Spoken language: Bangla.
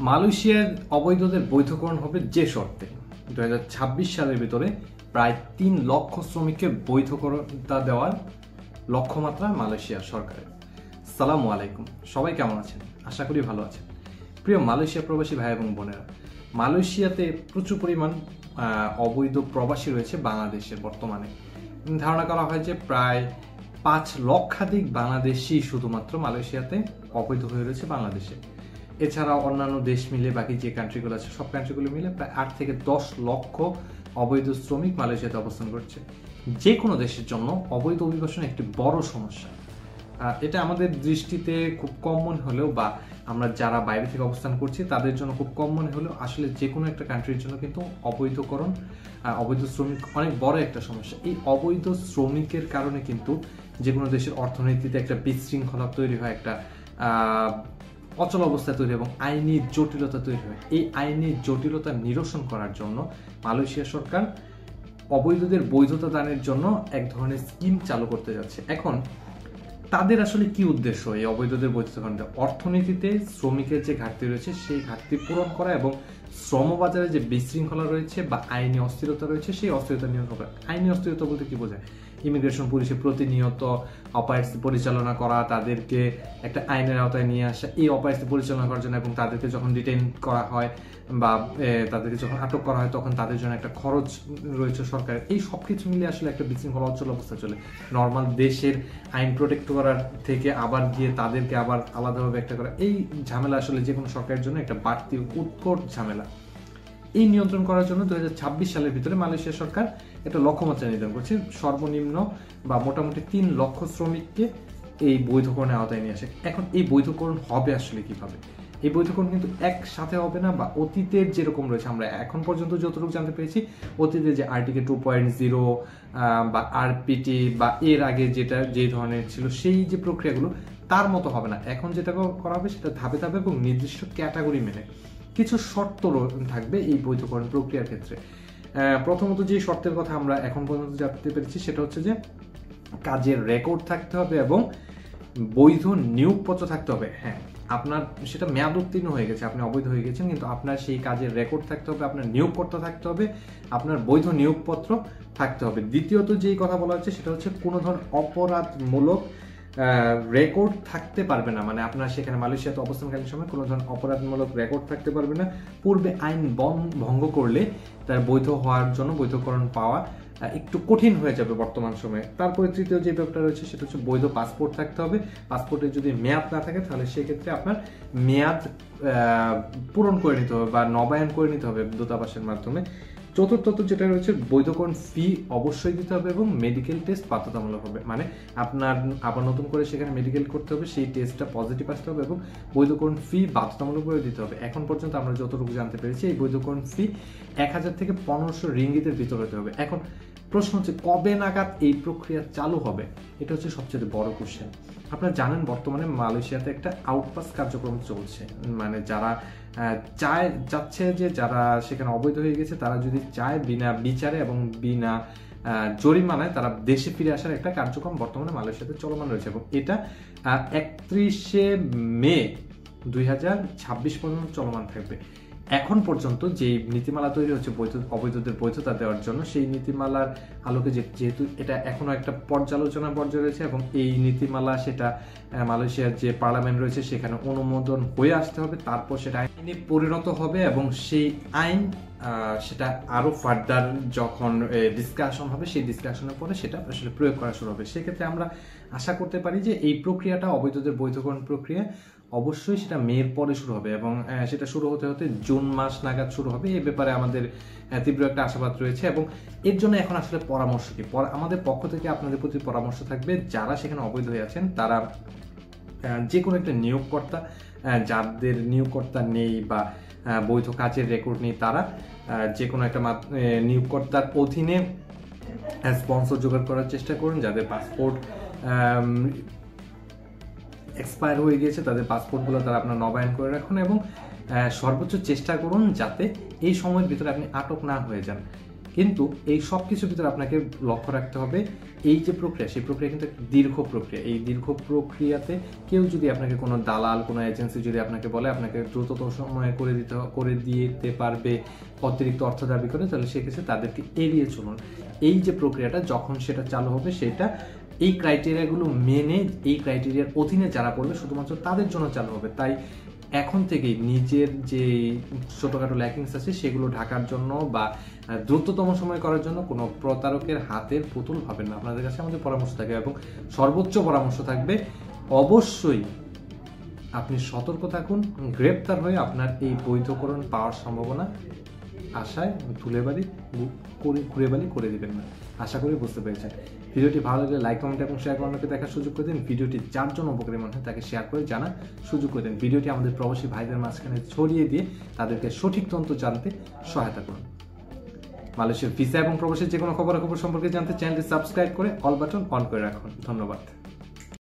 মালয়েশিয়ার অবৈধদের বৈধকরণ হবে যে শর্তে 2026 সালের ভিতরে প্রায় 3 লক্ষ শ্রমিককে বৈধকরতা দেওয়ার লক্ষ্যমাত্রা মালয়েশিয়া সরকারের। সালামু আলাইকুম, সবাই কেমন আছেন? আশা করি ভালো আছেন। প্রিয় মালয়েশিয়া প্রবাসী ভাই এবং বোনেরা, মালয়েশিয়াতে প্রচুর পরিমাণ অবৈধ প্রবাসী রয়েছে বাংলাদেশের। বর্তমানে ধারণা করা হয় যে প্রায় 5 লক্ষাধিক বাংলাদেশি শুধুমাত্র মালয়েশিয়াতে অবৈধ হয়ে রয়েছে বাংলাদেশে। এছাড়াও অন্যান্য দেশ মিলে বাকি যে কান্ট্রিগুলো আছে সব কান্ট্রিগুলো মিলে প্রায় 8 থেকে 10 লক্ষ অবৈধ শ্রমিক মালয়েশিয়াতে অবস্থান করছে। যে কোনো দেশের জন্য অবৈধ অভিবাসন একটি বড় সমস্যা। এটা আমাদের দৃষ্টিতে খুব কম মনে হলেও, বা আমরা যারা বাইরে থেকে অবস্থান করছি তাদের জন্য খুব কম মনে হলেও, আসলে যে কোনো একটা কান্ট্রির জন্য কিন্তু অবৈধ শ্রমিক অনেক বড় একটা সমস্যা। এই অবৈধ শ্রমিকের কারণে কিন্তু যে কোনো দেশের অর্থনীতিতে একটা বিশৃঙ্খলা তৈরি হয়, একটা অচল অবস্থা তৈরি এবং আইনি জটিলতা তৈরি হয়। এই আইনি জটিলতা নিরসন করার জন্য মালয়েশিয়া সরকার অবৈধদের বৈধতা দানের জন্য এক ধরনের স্কিম চালু করতে যাচ্ছে। এখন তাদের আসলে কি উদ্দেশ্য এই অবৈধদের বৈধতা দান? অর্থনীতিতে শ্রমিকের যে ঘাটতি রয়েছে সেই ঘাটতি পূরণ করা এবং শ্রমবাজারে যে বিশৃঙ্খলা রয়েছে বা আইনি অস্থিরতা রয়েছে সেই অস্থিরতা নিয়ন্ত্রণ করা। আইনি অস্থিরতা বলতে কি বোঝায়? ইমিগ্রেশন পুলিশে প্রতিনিয়ত অপারেশন পরিচালনা করা, তাদেরকে একটা আইনের আওতায় নিয়ে আসা, এই অপারেশন পরিচালনা করার জন্য, এবং তাদেরকে যখন ডিটেইন করা হয় বা তাদেরকে যখন আটক করা হয় তখন তাদের জন্য একটা খরচ রয়েছে সরকারের। এই সব কিছু মিলে আসলে একটা বিশৃঙ্খলা অচল অবস্থা চলে। নর্মাল দেশের আইন প্রোটেক্ট করার থেকে আবার গিয়ে তাদেরকে আবার আলাদাভাবে একটা করা, এই ঝামেলা আসলে যে কোনো সরকারের জন্য একটা বাড়তি উৎকট ঝামেলা। এই নিয়ন্ত্রণ করার জন্য 2026 সালের ভিতরে মালয়েশিয়া সরকার একটা লক্ষ্যমাত্রা নির্ধারণ করছে। সর্বনিম্ন বা মোটামুটি 3 লক্ষ শ্রমিককে এই বৈধকরণের আওতায় নিয়ে আসে। এখন এই বৈধকরণ হবে আসলে কিভাবে? এই বৈধকরণ কিন্তু একসাথে হবে না, বা অতীতের যেরকম রয়েছে, আমরা এখন পর্যন্ত যতটুকু জানতে পেরেছি, অতীতে যে আর্টিকেল 2.0 বা আরপিটি বা এর আগে যেটা যে ধরনের ছিল সেই যে প্রক্রিয়াগুলো, তার মতো হবে না। এখন যেটা করা হবে সেটা ধাপে ধাপে এবং নির্দিষ্ট ক্যাটাগরি মেনে কিছু শর্ত থাকবে এই বৈধকরণ প্রক্রিয়ার ক্ষেত্রে। প্রথমত যে শর্তের কথা আমরা এখন পর্যন্ত জানতে পেরেছি সেটা হচ্ছে যে কাজের রেকর্ড থাকতে হবে এবং বৈধ নিয়োগপত্র থাকতে হবে। হ্যাঁ, আপনার সেটা মেয়াদ উত্তীর্ণ হয়ে গেছে, আপনি অবৈধ হয়ে গেছেন, কিন্তু আপনার সেই কাজের রেকর্ড থাকতে হবে, আপনার নিয়োগকর্তা থাকতে হবে, আপনার বৈধ নিয়োগপত্র থাকতে হবে। দ্বিতীয়ত যেই কথা বলা হচ্ছে সেটা হচ্ছে কোনো ধরনের অপরাধমূলক রেকর্ড থাকতে পারবে না। মানে আপনার সেখানে মালয়েশিয়াতে অবস্থানকালীন সময় কোনো ধরনের অপরাধমূলক রেকর্ড থাকতে পারবে না। পূর্বে আইন ভঙ্গ করলে তার বৈধ হওয়ার জন্য বৈধকরণ পাওয়া একটু কঠিন হয়ে যাবে বর্তমান সময়ে। তারপরে তৃতীয় যে ব্যাপারটা রয়েছে সেটা হচ্ছে বৈধ পাসপোর্ট থাকতে হবে। পাসপোর্টে যদি মেয়াদ না থাকে তাহলে সেক্ষেত্রে আপনার মেয়াদ পূরণ করে নিতে হবে বা নবায়ন করে নিতে হবে দূতাবাসের মাধ্যমে। চতুর্থত যেটা রয়েছে, বৈধকরণ ফি অবশ্যই দিতে হবে এবং মেডিকেল টেস্ট বাধ্যতামূলক হবে। মানে আপনার আবার নতুন করে সেখানে মেডিকেল করতে হবে, সেই টেস্টটা পজিটিভ আসতে হবে এবং বৈধকরণ ফি বাধ্যতামূলক করে দিতে হবে। এখন পর্যন্ত আমরা যতটুকু জানতে পেরেছি এই বৈধকরণ ফি 1000 থেকে 1500 রিঙ্গিতের ভিতরে হতে হবে। এখন প্রশ্ন হচ্ছে কবে নাগাদ এই প্রক্রিয়া চালু হবে? এটা হচ্ছে সবচেয়ে বড় কোশ্চেন। আপনারা জানেন বর্তমানে মালয়েশিয়াতে একটা আউটপাস কার্যক্রম চলছে। মানে যারা চাচ্ছে যে যারা সেখানে অবৈধ হয়ে গেছে তারা যদি চায় বিনা বিচারে এবং বিনা জরিমানায় তারা দেশে ফিরে আসার একটা কার্যক্রম বর্তমানে মালয়েশিয়াতে চলমান রয়েছে এবং এটা 31শে মে 2026 পর্যন্ত চলমান থাকবে। এখন পর্যন্ত যে নীতিমালা তৈরি হচ্ছে অবৈধদের বৈধতা দেওয়ার জন্য, সেই নীতিমালার আলোকে যেহেতু এটা এখনো একটা পর্যালোচনা পর্যায়ে রয়েছে এবং এই নীতিমালা সেটা মালয়েশিয়ার যে পার্লামেন্ট রয়েছে সেখানে অনুমোদন হয়ে আসতে হবে, তারপর সেটা আইনে পরিণত হবে এবং সেই আইন সেটা আরো ফার্দার যখন ডিসকাশন হবে সেই ডিসকাশনের পরে সেটা আসলে প্রয়োগ করা শুরু হবে। সেক্ষেত্রে আমরা আশা করতে পারি যে এই প্রক্রিয়াটা, অবৈধদের বৈধকরণ প্রক্রিয়া অবশ্যই সেটা মের পরে শুরু হবে এবং সেটা শুরু হতে হতে জুন মাস নাগাদ শুরু হবে। এই ব্যাপারে আমাদের তীব্র একটা আশাবাদ রয়েছে এবং এর জন্য এখন আসলে পরামর্শ কি, আমাদের পক্ষ থেকে আপনাদের প্রতি পরামর্শ থাকবে, যারা সেখানে অবৈধ হয়ে আছেন তারা যে কোনো একটা নিয়োগকর্তা, যাদের নিয়োগকর্তা নেই বা বৈধ কাজের রেকর্ড নেই, তারা যে কোনো একটা নিয়োগকর্তার অধীনে স্পন্সর জোগাড় করার চেষ্টা করুন। যাদের পাসপোর্ট এক্সপায়ার হয়ে গিয়েছে তাদের পাসপোর্টগুলো তারা আপনার নবায়ন করে রাখুন এবং সর্বোচ্চ চেষ্টা করুন যাতে এই সময়ের ভিতরে আপনি আটক না হয়ে যান। কিন্তু এই সব কিছুর ভিতরে আপনাকে লক্ষ্য রাখতে হবে এই যে প্রক্রিয়া, সেই প্রক্রিয়া কিন্তু একটা দীর্ঘ প্রক্রিয়া। এই দীর্ঘ প্রক্রিয়াতে কেউ যদি আপনাকে কোনো দালাল, কোনো এজেন্সি যদি আপনাকে বলে আপনাকে দ্রুততম সময়ে করে দিতে পারবে, অতিরিক্ত অর্থ দাবি করে, তাহলে সেক্ষেত্রে তাদেরকে এড়িয়ে চলুন। এই যে প্রক্রিয়াটা যখন সেটা চালু হবে, সেটা এই ক্রাইটেরিয়াগুলো মেনে, এই ক্রাইটেরিয়ার অধীনে যারা পড়বে শুধুমাত্র তাদের জন্য চালু হবে। তাই এখন থেকেই নিজের যে ছোটোখাটো ল্যাকিংস আছে সেগুলো ঢাকার জন্য বা দ্রুততম সময় করার জন্য কোনো প্রতারকের হাতের পুতুল হবেন না। আপনাদের কাছে আমাদের পরামর্শ থাকবে, এবং সর্বোচ্চ পরামর্শ থাকবে অবশ্যই আপনি সতর্ক থাকুন। গ্রেপ্তার হয়ে আপনার এই বৈধকরণ পাওয়ার সম্ভাবনা আশায় ঘুরেবালি করে দিবেন না। আশা করি বুঝতে পেরেছেন। ভিডিওটি ভালো লাগলে লাইক, কমেন্ট এবং শেয়ার করে অন্যকে দেখার সুযোগ করে দিন। ভিডিওটি যার জন্য উপকারী মনে হয় তাকে শেয়ার করে জানার সুযোগ করে দিন। ভিডিওটি আমাদের প্রবাসী ভাইদের মাঝখানে ছড়িয়ে দিয়ে তাদেরকে সঠিক তথ্য জানতে সহায়তা করুন। মালয়েশিয়ার ভিসা এবং প্রবাসীর যে কোনো খবরাখবর সম্পর্কে জানতে চ্যানেলটি সাবস্ক্রাইব করে অল বাটন অন করে রাখুন। ধন্যবাদ।